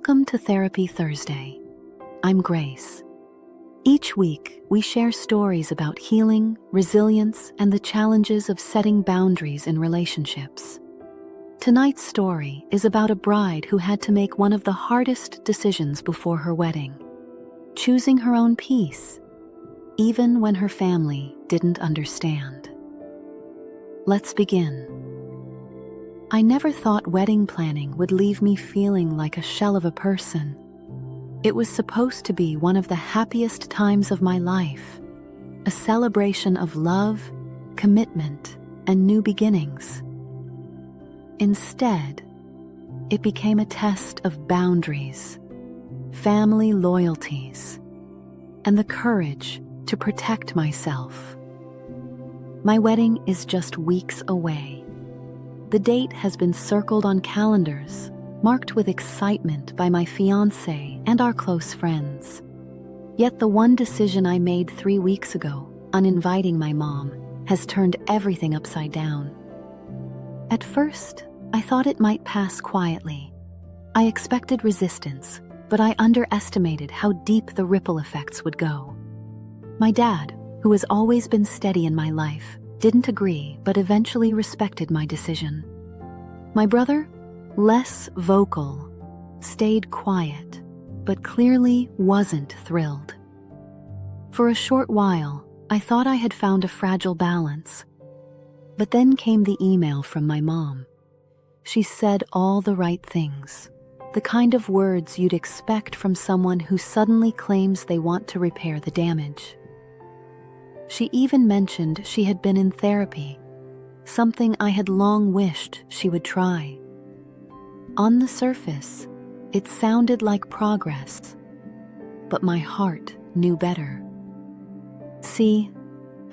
Welcome to Therapy Thursday. I'm Grace. Each week, we share stories about healing, resilience, and the challenges of setting boundaries in relationships. Tonight's story is about a bride who had to make one of the hardest decisions before her wedding, choosing her own peace, even when her family didn't understand. Let's begin. I never thought wedding planning would leave me feeling like a shell of a person. It was supposed to be one of the happiest times of my life, a celebration of love, commitment, and new beginnings. Instead, it became a test of boundaries, family loyalties, and the courage to protect myself. My wedding is just weeks away. The date has been circled on calendars, marked with excitement by my fiancé and our close friends. Yet the one decision I made 3 weeks ago, uninviting my mom, has turned everything upside down. At first, I thought it might pass quietly. I expected resistance, but I underestimated how deep the ripple effects would go. My dad, who has always been steady in my life, didn't agree but eventually respected my decision. My brother, less vocal, stayed quiet, but clearly wasn't thrilled. For a short while, I thought I had found a fragile balance. But then came the email from my mom. She said all the right things, the kind of words you'd expect from someone who suddenly claims they want to repair the damage. She even mentioned she had been in therapy, something I had long wished she would try. On the surface, it sounded like progress, but my heart knew better. See,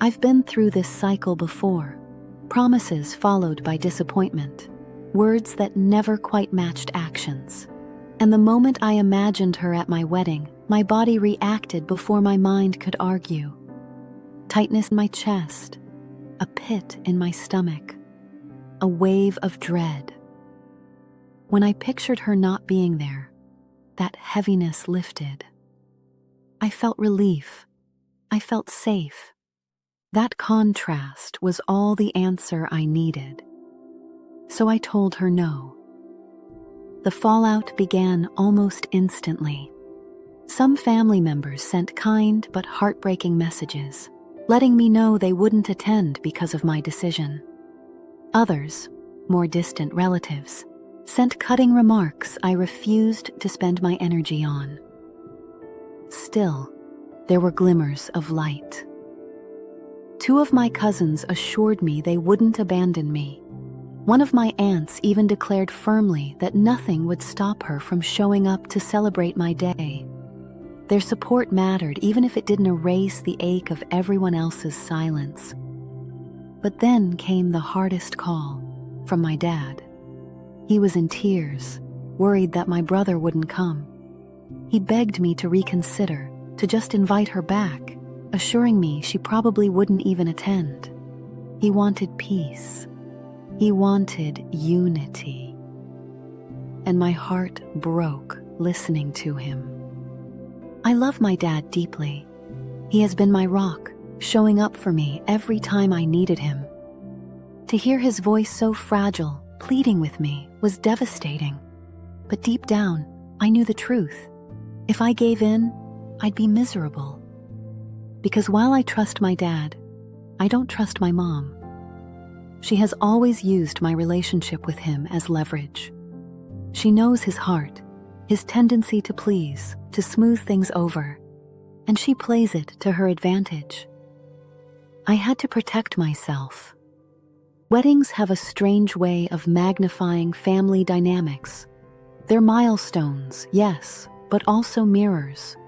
I've been through this cycle before, promises followed by disappointment, words that never quite matched actions. And the moment I imagined her at my wedding, my body reacted before my mind could argue. Tightness in my chest, a pit in my stomach, a wave of dread. When I pictured her not being there, that heaviness lifted. I felt relief. I felt safe. That contrast was all the answer I needed. So I told her no. The fallout began almost instantly. Some family members sent kind but heartbreaking messages, letting me know they wouldn't attend because of my decision. Others, more distant relatives, sent cutting remarks I refused to spend my energy on. Still, there were glimmers of light. 2 of my cousins assured me they wouldn't abandon me. One of my aunts even declared firmly that nothing would stop her from showing up to celebrate my day. Their support mattered even if it didn't erase the ache of everyone else's silence. But then came the hardest call, from my dad. He was in tears, worried that my brother wouldn't come. He begged me to reconsider, to just invite her back, assuring me she probably wouldn't even attend. He wanted peace. He wanted unity. And my heart broke listening to him. I love my dad deeply. He has been my rock, showing up for me every time I needed him. To hear his voice so fragile, pleading with me, was devastating. But deep down, I knew the truth. If I gave in, I'd be miserable. Because while I trust my dad, I don't trust my mom. She has always used my relationship with him as leverage. She knows his heart, his tendency to please, to smooth things over, and she plays it to her advantage. I had to protect myself. Weddings have a strange way of magnifying family dynamics. They're milestones, yes, but also mirrors.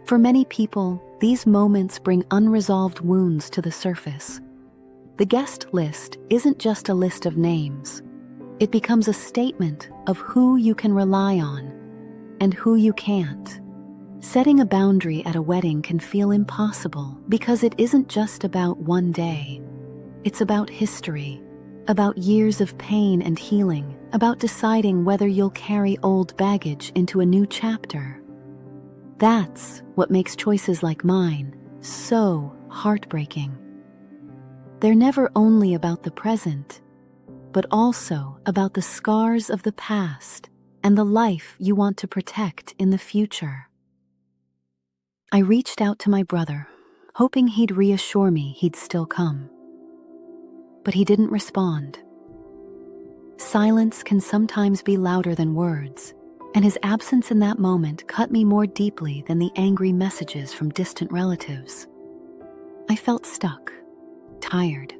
For many people, these moments bring unresolved wounds to the surface. The guest list isn't just a list of names. It becomes a statement of who you can rely on and who you can't. Setting a boundary at a wedding can feel impossible because it isn't just about one day. It's about history, about years of pain and healing, about deciding whether you'll carry old baggage into a new chapter. That's what makes choices like mine so heartbreaking. They're never only about the present, but also about the scars of the past and the life you want to protect in the future. I reached out to my brother, hoping he'd reassure me he'd still come. But he didn't respond. Silence can sometimes be louder than words, and his absence in that moment cut me more deeply than the angry messages from distant relatives. I felt stuck, tired,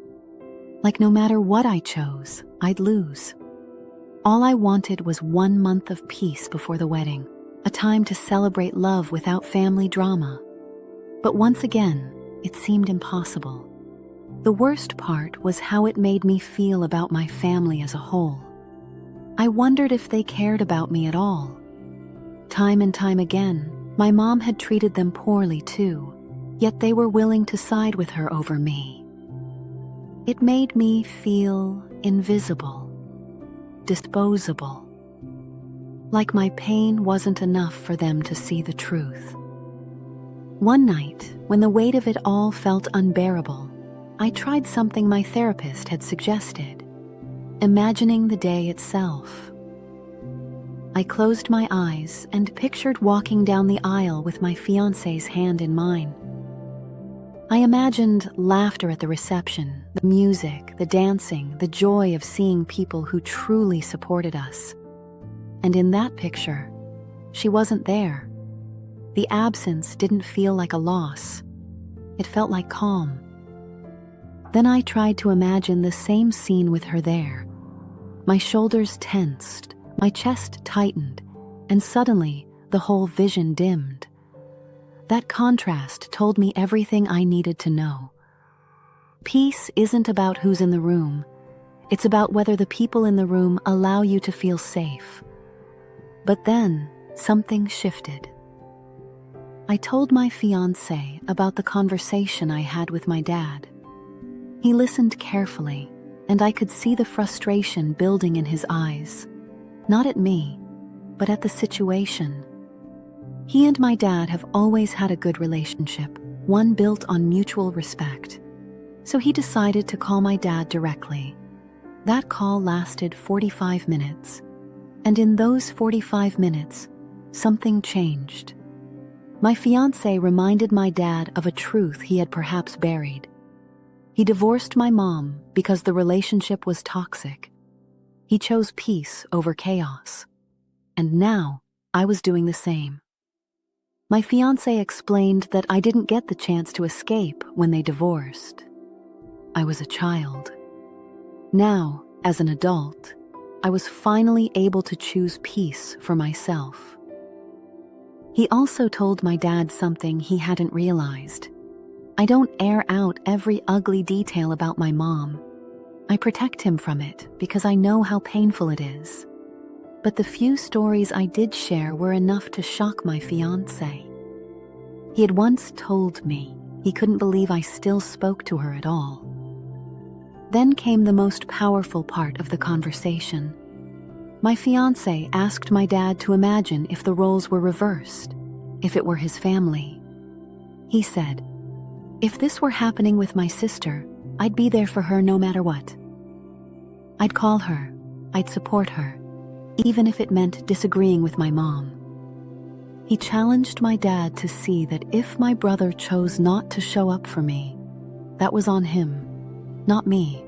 like no matter what I chose, I'd lose. All I wanted was 1 month of peace before the wedding, a time to celebrate love without family drama. But once again, it seemed impossible. The worst part was how it made me feel about my family as a whole. I wondered if they cared about me at all. Time and time again, my mom had treated them poorly too, yet they were willing to side with her over me. It made me feel invisible, disposable, like my pain wasn't enough for them to see the truth. One night, when the weight of it all felt unbearable, I tried something my therapist had suggested, imagining the day itself. I closed my eyes and pictured walking down the aisle with my fiancé's hand in mine. I imagined laughter at the reception, the music, the dancing, the joy of seeing people who truly supported us. And in that picture, she wasn't there. The absence didn't feel like a loss. It felt like calm. Then I tried to imagine the same scene with her there. My shoulders tensed, my chest tightened, and suddenly the whole vision dimmed. That contrast told me everything I needed to know. Peace isn't about who's in the room. It's about whether the people in the room allow you to feel safe. But then, something shifted. I told my fiancé about the conversation I had with my dad. He listened carefully, and I could see the frustration building in his eyes. Not at me, but at the situation. He and my dad have always had a good relationship, one built on mutual respect. So he decided to call my dad directly. That call lasted 45 minutes. And in those 45 minutes, something changed. My fiancé reminded my dad of a truth he had perhaps buried. He divorced my mom because the relationship was toxic. He chose peace over chaos. And now, I was doing the same. My fiancé explained that I didn't get the chance to escape when they divorced. I was a child. Now, as an adult, I was finally able to choose peace for myself. He also told my dad something he hadn't realized. I don't air out every ugly detail about my mom. I protect him from it because I know how painful it is. But the few stories I did share were enough to shock my fiancé. He had once told me he couldn't believe I still spoke to her at all. Then came the most powerful part of the conversation. My fiancé asked my dad to imagine if the roles were reversed, if it were his family. He said, "If this were happening with my sister, I'd be there for her no matter what. I'd call her, I'd support her, even if it meant disagreeing with my mom." He challenged my dad to see that if my brother chose not to show up for me, that was on him, not me.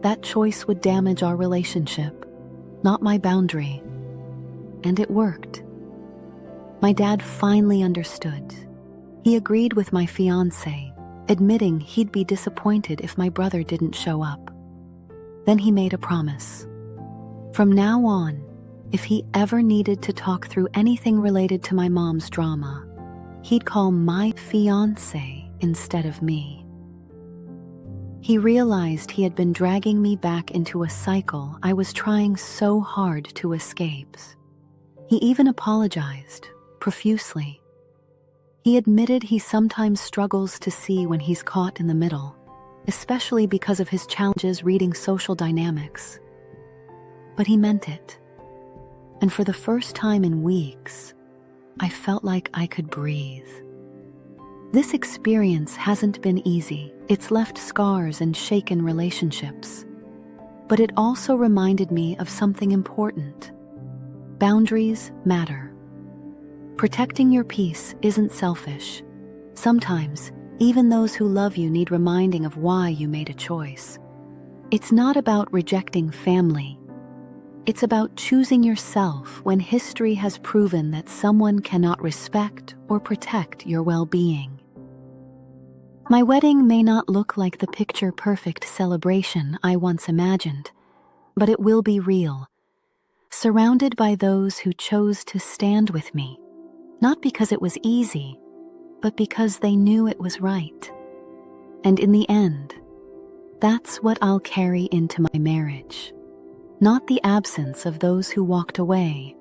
That choice would damage our relationship, not my boundary. And it worked. My dad finally understood. He agreed with my fiancé, admitting he'd be disappointed if my brother didn't show up. Then he made a promise. From now on, if he ever needed to talk through anything related to my mom's drama, he'd call my fiancé instead of me. He realized he had been dragging me back into a cycle I was trying so hard to escape. He even apologized, profusely. He admitted he sometimes struggles to see when he's caught in the middle, especially because of his challenges reading social dynamics. But he meant it. And for the first time in weeks, I felt like I could breathe. This experience hasn't been easy. It's left scars and shaken relationships. But it also reminded me of something important. Boundaries matter. Protecting your peace isn't selfish. Sometimes, even those who love you need reminding of why you made a choice. It's not about rejecting family. It's about choosing yourself when history has proven that someone cannot respect or protect your well-being. My wedding may not look like the picture-perfect celebration I once imagined, but it will be real, surrounded by those who chose to stand with me, not because it was easy, but because they knew it was right. And in the end, that's what I'll carry into my marriage. Not the absence of those who walked away,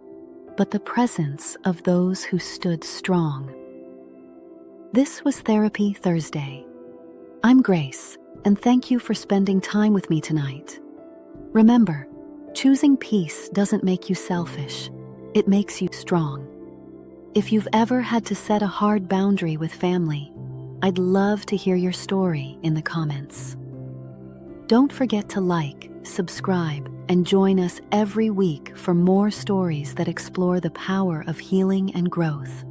but the presence of those who stood strong. This was Therapy Thursday. I'm Grace, and thank you for spending time with me tonight. Remember, choosing peace doesn't make you selfish. It makes you strong. If you've ever had to set a hard boundary with family, I'd love to hear your story in the comments. Don't forget to like, subscribe, and join us every week for more stories that explore the power of healing and growth.